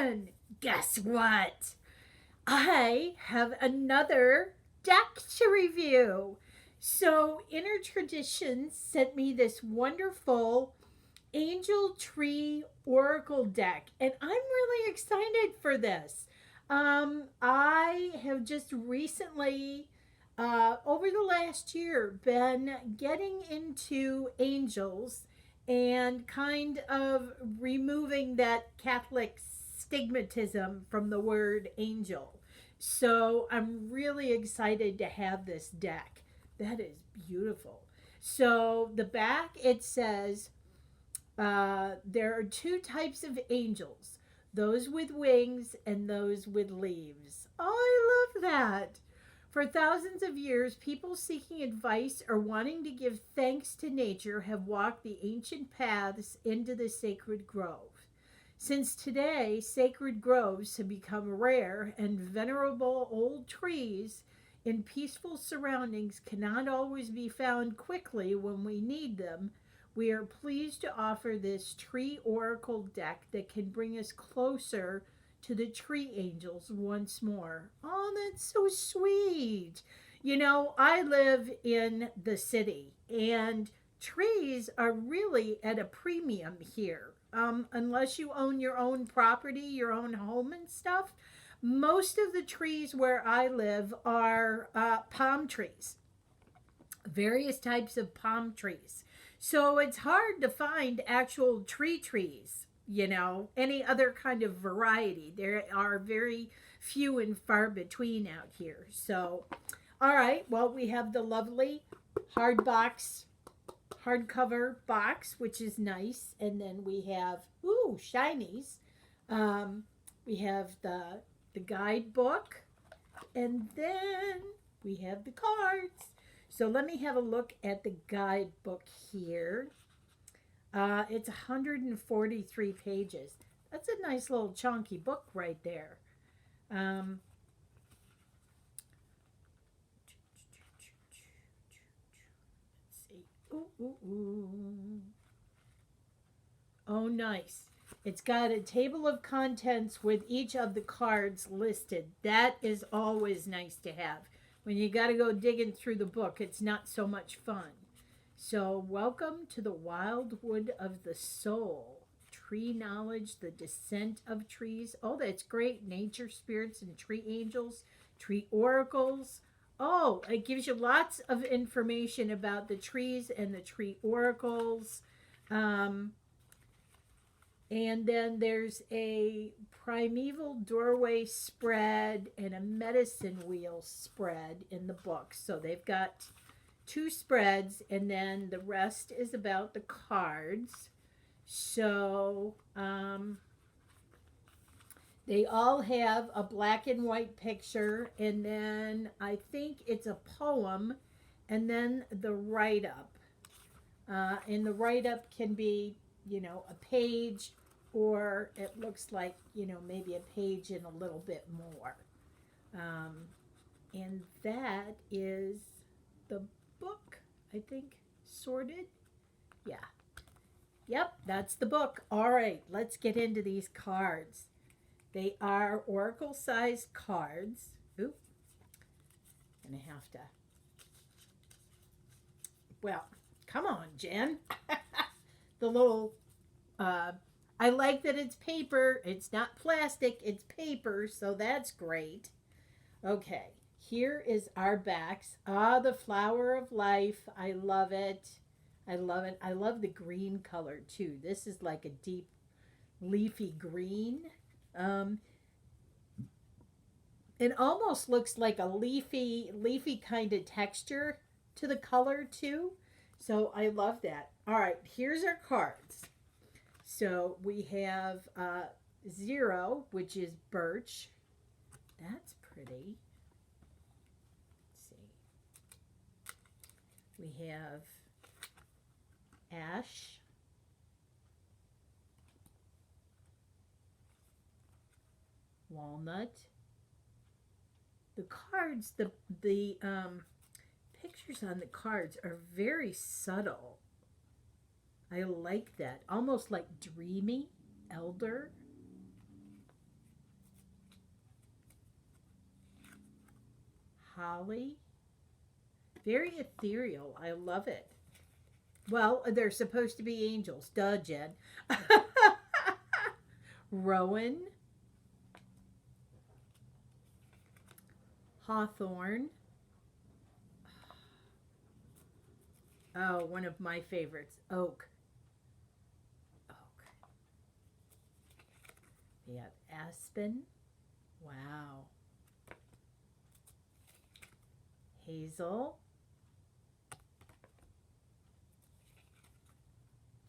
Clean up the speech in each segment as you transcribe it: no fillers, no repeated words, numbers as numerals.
Jen, guess what? I have another deck to review. So, Inner Traditions sent me this wonderful Angel Tree Oracle deck, and I'm really excited for this. I have just recently, over the last year, been getting into angels and kind of removing that Catholic stigmatism from the word angel. So I'm really excited to have this deck. That is beautiful. So the back, it says there are two types of angels, those with wings and those with leaves. Oh, I love that. For thousands of years, people seeking advice or wanting to give thanks to nature have walked the ancient paths into the sacred grove. Since today, sacred groves have become rare and venerable old trees in peaceful surroundings cannot always be found quickly when we need them, we are pleased to offer this tree oracle deck that can bring us closer to the tree angels once more. Oh, that's so sweet. You know, I live in the city and trees are really at a premium here. Unless you own your own property, your own home and stuff, most of the trees where I live are palm trees, various types of palm trees. So it's hard to find actual trees, any other kind of variety. There are very few and far between out here. So, all right, well, we have the lovely hardcover box, which is nice. And then we have, shinies. We have the guidebook, and then we have the cards. So let me have a look at the guidebook here. It's 143 pages. That's a nice little chunky book right there. Let's see. Ooh. Oh, nice. It's got a table of contents with each of the cards listed. That is always nice to have. When you got to go digging through the book, it's not so much fun. So, welcome to the Wildwood of the Soul. Tree knowledge, the descent of trees. Oh, that's great. Nature spirits and tree angels, tree oracles. Oh, it gives you lots of information about the trees and the tree oracles. And then there's a primeval doorway spread and a medicine wheel spread in the book. So they've got two spreads, and then the rest is about the cards. So they all have a black and white picture, and then I think it's a poem, and then the write up. And the write up can be, a page, or it looks like, maybe a page and a little bit more. And that is the book, I think, sorted. Yeah. Yep, that's the book. All right, let's get into these cards. They are oracle sized cards. Oop. Gonna have to. Well, come on, Jen. The little I like that it's paper. It's not plastic, it's paper, so that's great. Okay, here is our backs. Ah, the flower of life. I love it. I love it. I love the green color too. This is like a deep leafy green. It almost looks like a leafy kind of texture to the color too. So I love that. All right, here's our cards. So we have 0, which is birch. That's pretty. Let's see. We have ash. Walnut. The cards, the pictures on the cards are very subtle. I like that. Almost like dreamy elder. Holly. Very ethereal. I love it. Well, they're supposed to be angels. Duh, Jen. Rowan. Hawthorne. Oh, one of my favorites. Oak. Oak. We have aspen. Wow. Hazel.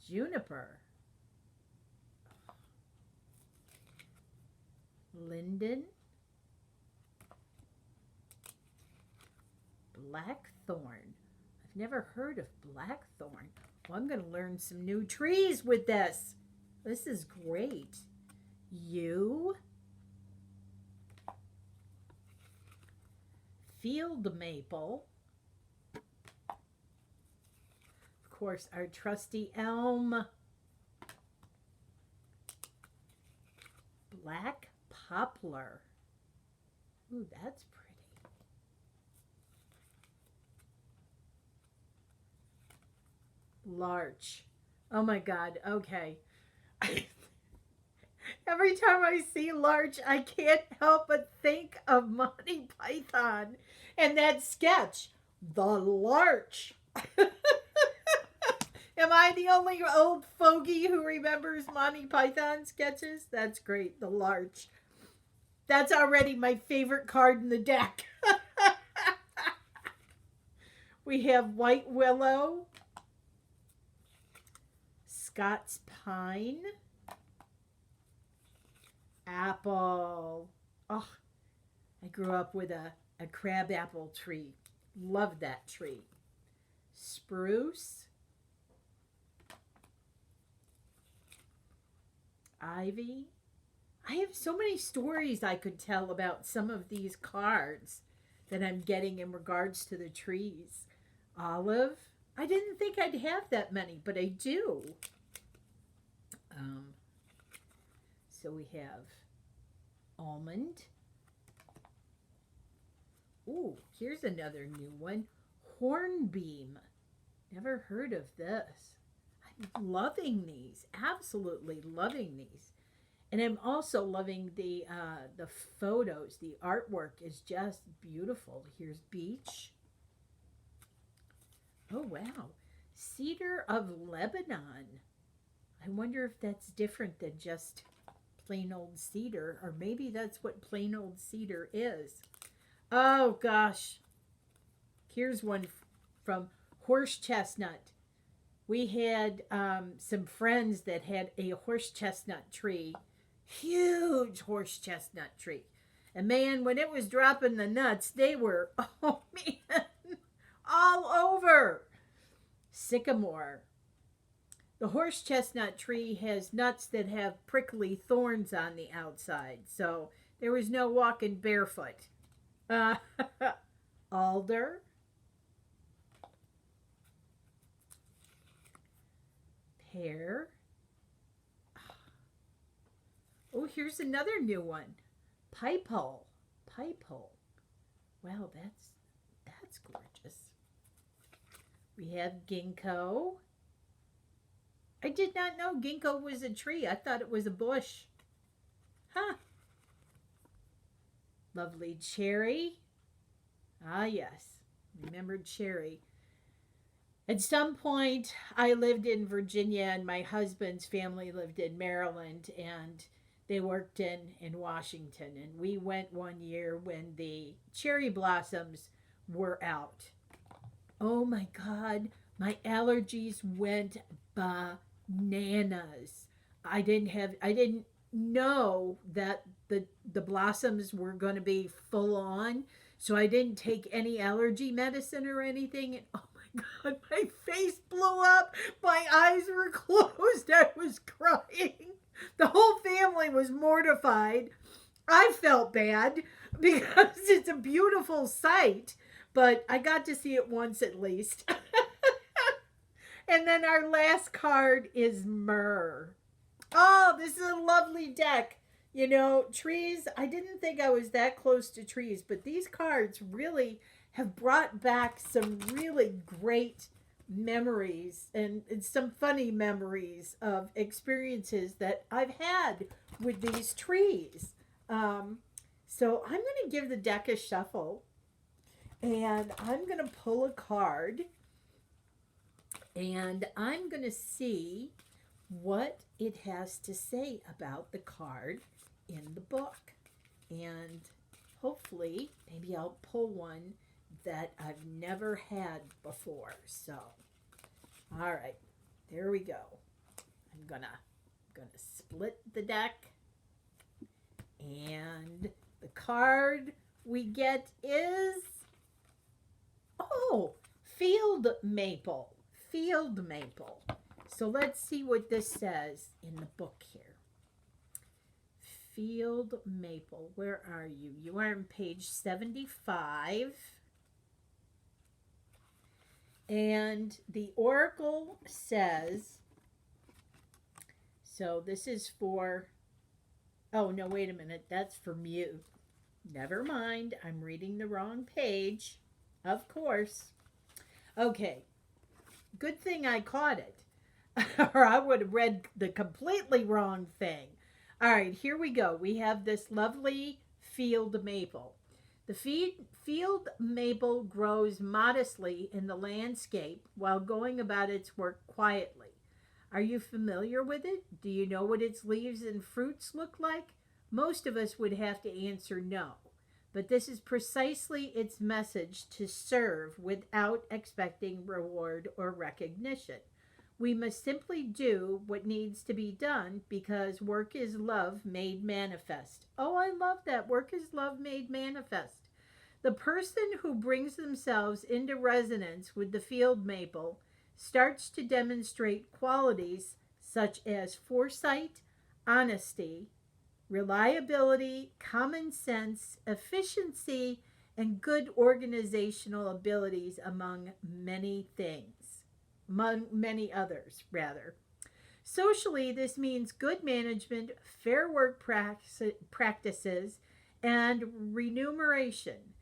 Juniper. Linden. Blackthorn. I've never heard of blackthorn. Well, I'm going to learn some new trees with this. This is great. Yew. Field maple. Of course, our trusty elm. Black poplar. Ooh, that's pretty. Larch. Oh my God. Okay. Every time I see larch, I can't help but think of Monty Python and that sketch, The Larch. Am I the only old fogey who remembers Monty Python sketches? That's great. The Larch. That's already my favorite card in the deck. We have white willow, Scots pine, apple. Oh, I grew up with a crab apple tree. Love that tree. Spruce, ivy. I have so many stories I could tell about some of these cards that I'm getting in regards to the trees. Olive. I didn't think I'd have that many, but I do. So we have almond. Ooh, here's another new one. Hornbeam. Never heard of this. I'm loving these. Absolutely loving these. And I'm also loving the photos. The artwork is just beautiful. Here's beech. Oh, wow. Cedar of Lebanon. I wonder if that's different than just plain old cedar, or maybe that's what plain old cedar is. Oh, gosh. Here's one from horse chestnut. We had some friends that had a horse chestnut tree. Huge horse chestnut tree. And man, when it was dropping the nuts, they were, oh man, all over. Sycamore. The horse chestnut tree has nuts that have prickly thorns on the outside, so there was no walking barefoot. Alder. Pear. Oh, here's another new one. Pipehole. Pipehole. Wow, that's gorgeous. We have ginkgo. I did not know ginkgo was a tree. I thought it was a bush. Huh. Lovely cherry. Ah, yes. Remembered cherry. At some point, I lived in Virginia, and my husband's family lived in Maryland, and they worked in Washington. And we went one year when the cherry blossoms were out. Oh my God, my allergies went bananas. I didn't know that the blossoms were going to be full on, so I didn't take any allergy medicine or anything. And oh my God, my face blew up. My eyes were closed. I was crying. The whole family was mortified. I felt bad because it's a beautiful sight, but I got to see it once at least. And then our last card is myrrh. Oh, this is a lovely deck. You know, trees, I didn't think I was that close to trees, but these cards really have brought back some really great memories and some funny memories of experiences that I've had with these trees. Um, so I'm going to give the deck a shuffle and I'm going to pull a card and I'm going to see what it has to say about the card in the book. And hopefully, maybe I'll pull one that I've never had before. So, all right, there we go. I'm gonna split the deck, and the card we get is oh, field maple. Field maple. So let's see what this says in the book here. Field maple. Where are you? You are on page 75. And the oracle says, so this is for, oh no, wait a minute. That's for mute. Never mind. I'm reading the wrong page. Of course. Okay. Good thing I caught it. Or I would have read the completely wrong thing. All right, here we go. We have this lovely field maple. The field maple grows modestly in the landscape while going about its work quietly. Are you familiar with it? Do you know what its leaves and fruits look like? Most of us would have to answer no. But this is precisely its message: to serve without expecting reward or recognition. We must simply do what needs to be done because work is love made manifest. Oh, I love that. Work is love made manifest. The person who brings themselves into resonance with the field maple starts to demonstrate qualities such as foresight, honesty, reliability, common sense, efficiency, and good organizational abilities, among many things. Among many others, rather. Socially, this means good management, fair work practices, and remuneration,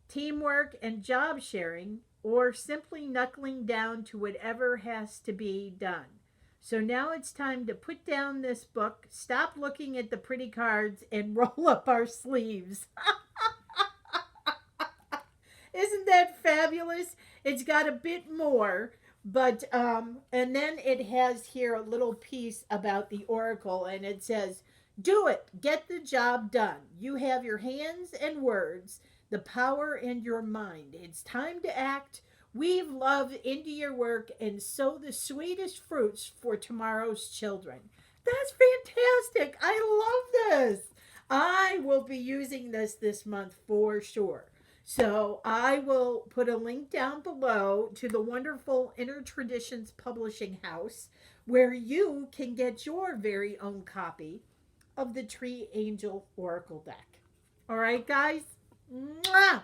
teamwork and job sharing, or simply knuckling down to whatever has to be done. So now it's time to put down this book, stop looking at the pretty cards, and roll up our sleeves. Isn't that fabulous? It's got a bit more, but and then it has here a little piece about the oracle, and it says, "Do it. Get the job done. You have your hands and words, the power in your mind. It's time to act. Weave love into your work and sow the sweetest fruits for tomorrow's children." That's fantastic. I love this. I will be using this month for sure. So I will put a link down below to the wonderful Inner Traditions Publishing House where you can get your very own copy of the Tree Angel Oracle deck. All right, guys? Mwah!